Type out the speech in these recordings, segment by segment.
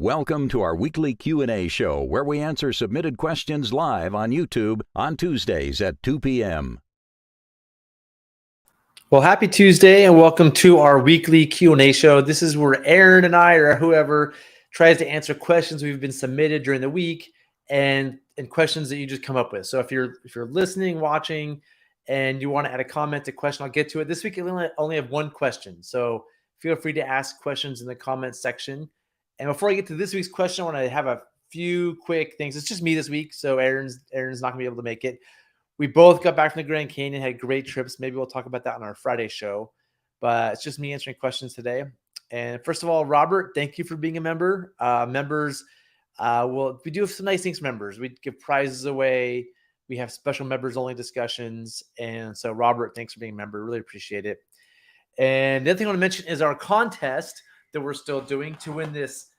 Welcome to our weekly Q&A show where we answer submitted questions live on YouTube on Tuesdays at 2 p.m. Well, happy Tuesday and welcome to our weekly Q&A show. This is where Aaron and I or whoever tries to answer questions we've been submitted during the week and questions that you just come up with. So if you're listening, watching, and you want to add a comment, a question, I'll get to it. This week I only have one question. So feel free to ask questions in the comments section. And before I get to this week's question, I want to have a few quick things. It's just me this week, so Aaron's not going to be able to make it. We both got back from the Grand Canyon, had great trips. Maybe we'll talk about that on our Friday show. But it's just me answering questions today. And first of all, Robert, thank you for being a member. Members, we do have some nice things for members. We give prizes away. We have special members-only discussions. And so, Robert, thanks for being a member. Really appreciate it. And the other thing I want to mention is our contest that we're still doing to win this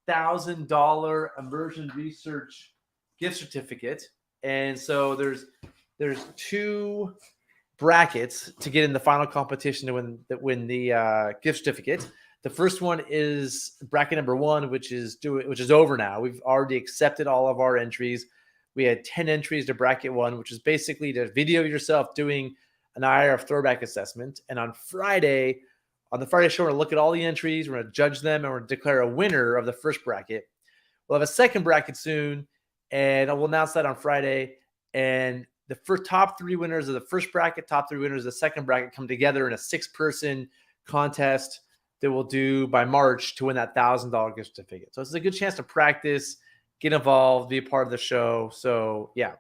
$1,000 immersion research gift certificate. And so there's two brackets to get in the final competition to win the gift certificate. The first one is bracket number 1, which is over now. We've already accepted all of our entries. We had 10 entries to bracket 1, which is basically to video yourself doing an IRF throwback assessment. And on the Friday show, we're going to look at all the entries. We're going to judge them, and we're going to declare a winner of the first bracket. We'll have a second bracket soon, and we'll announce that on Friday. And the first top 3 winners of the first bracket, top 3 winners of the second bracket come together in a 6-person contest that we'll do by March to win that $1,000 gift certificate. So it's a good chance to practice, get involved, be a part of the show. So yeah.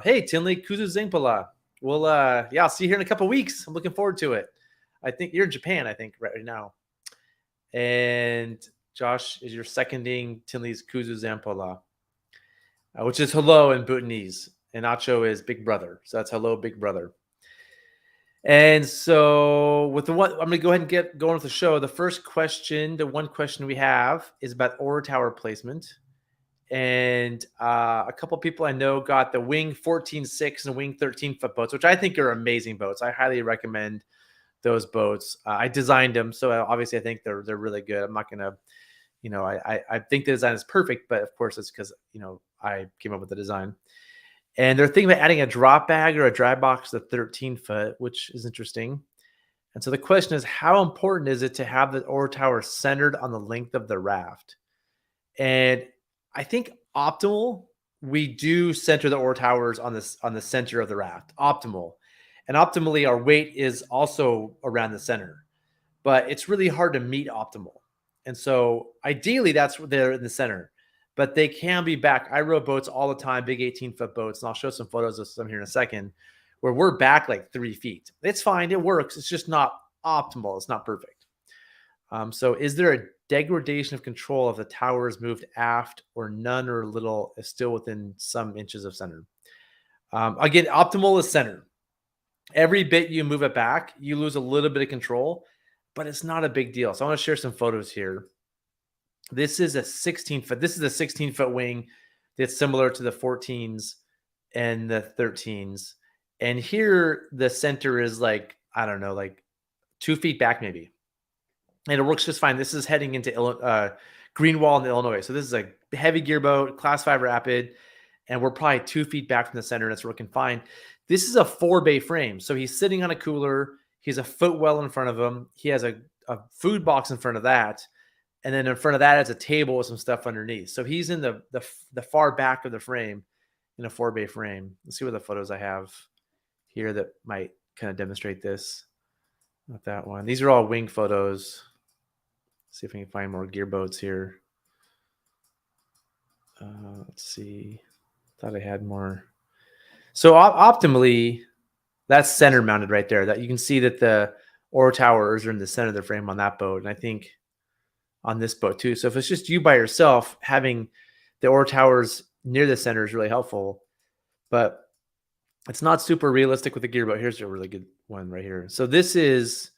Hey, Tinley Kuzu Zingpala. Well, I'll see you here in a couple weeks. I'm looking forward to it. I think you're in Japan, right now. And Josh is you're seconding Tinley's Kuzu Zampola, which is hello in Bhutanese. And Acho is big brother. So that's hello, big brother. And so with I'm going to go ahead and get going with the show. The first question, the one question we have is about aura tower placement. And a couple people I know got the Wing 14.6 and Wing 13-foot boats, which I think are amazing boats. I highly recommend those boats. I designed them, so obviously I think they're really good. I'm not gonna, I think the design is perfect, but of course it's because I came up with the design. And they're thinking about adding a drop bag or a dry box to 13-foot, which is interesting. And so the question is, how important is it to have the aura tower centered on the length of the raft? And I think optimal, we do center the aura towers on the center of the raft. Optimal. And optimally, our weight is also around the center, but it's really hard to meet optimal. And so ideally, that's where they're in the center, but they can be back. I row boats all the time, big 18-foot boats, and I'll show some photos of some here in a second, where we're back like 3 feet. It's fine. It works. It's just not optimal. It's not perfect. So is there a degradation of control if the tower is moved aft or none or little is still within some inches of center? Again, optimal is center. Every bit you move it back, you lose a little bit of control, but it's not a big deal. So I want to share some photos here. This is a 16-foot. This is a 16-foot wing that's similar to the 14s and the 13s. And here the center is like 2 feet back maybe. And it works just fine. This is heading into Greenwall in Illinois. So this is a heavy gear boat, class 5 rapid, and we're probably 2 feet back from the center, and it's working fine. This is a 4-bay frame. So he's sitting on a cooler. He has a foot well in front of him. He has a food box in front of that. And then in front of that is a table with some stuff underneath. So he's in the far back of the frame in a 4-bay frame. Let's see what the photos I have here that might kind of demonstrate this. Not that one. These are all wing photos. Let's see if we can find more gear boats here. Let's see. Thought I had more. So optimally, that's center mounted right there. That you can see that the aura towers are in the center of the frame on that boat, and I think on this boat too. So if it's just you by yourself, having the aura towers near the center is really helpful, but it's not super realistic with the gear boat. Here's a really good one right here. So this is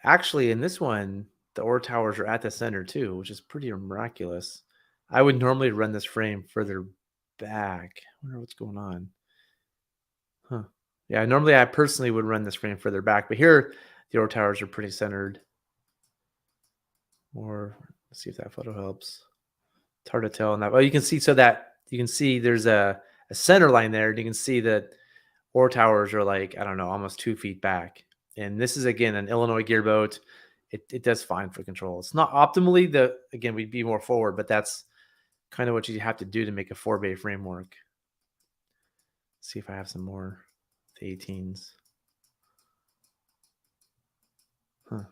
actually in this one, the aura towers are at the center too, which is pretty miraculous. I would normally run this frame further back. I wonder what's going on. Huh. Yeah, normally I personally would run this frame further back, but here the aura towers are pretty centered. Or Let's see if that photo helps. It's hard to tell on that. Well, you can see there's a center line there, and you can see that oar towers are like, I don't know, almost 2 feet back. And this is, again, an Illinois gearboat. It does fine for control. It's not optimally again, we'd be more forward, but that's kind of what you have to do to make a 4-bay framework. Let's see if I have some more the 18s. Huh.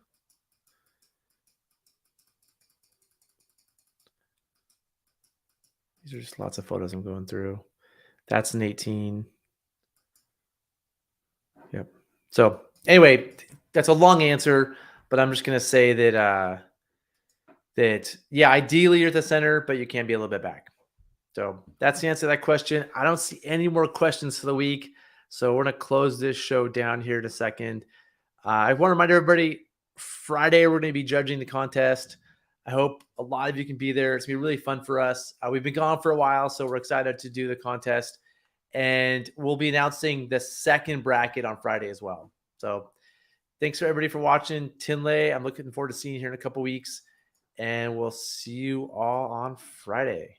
These are just lots of photos I'm going through. That's an 18. Yep. So anyway, that's a long answer, but I'm just going to say that, yeah, ideally you're at the center, but you can be a little bit back. So that's the answer to that question. I don't see any more questions for the week. So we're going to close this show down here in a second. I want to remind everybody, Friday, we're going to be judging the contest. I hope a lot of you can be there. It's going to be really fun for us. We've been gone for a while, so we're excited to do the contest. And we'll be announcing the second bracket on Friday as well. So thanks for everybody for watching. Tinley, I'm looking forward to seeing you here in a couple weeks. And we'll see you all on Friday.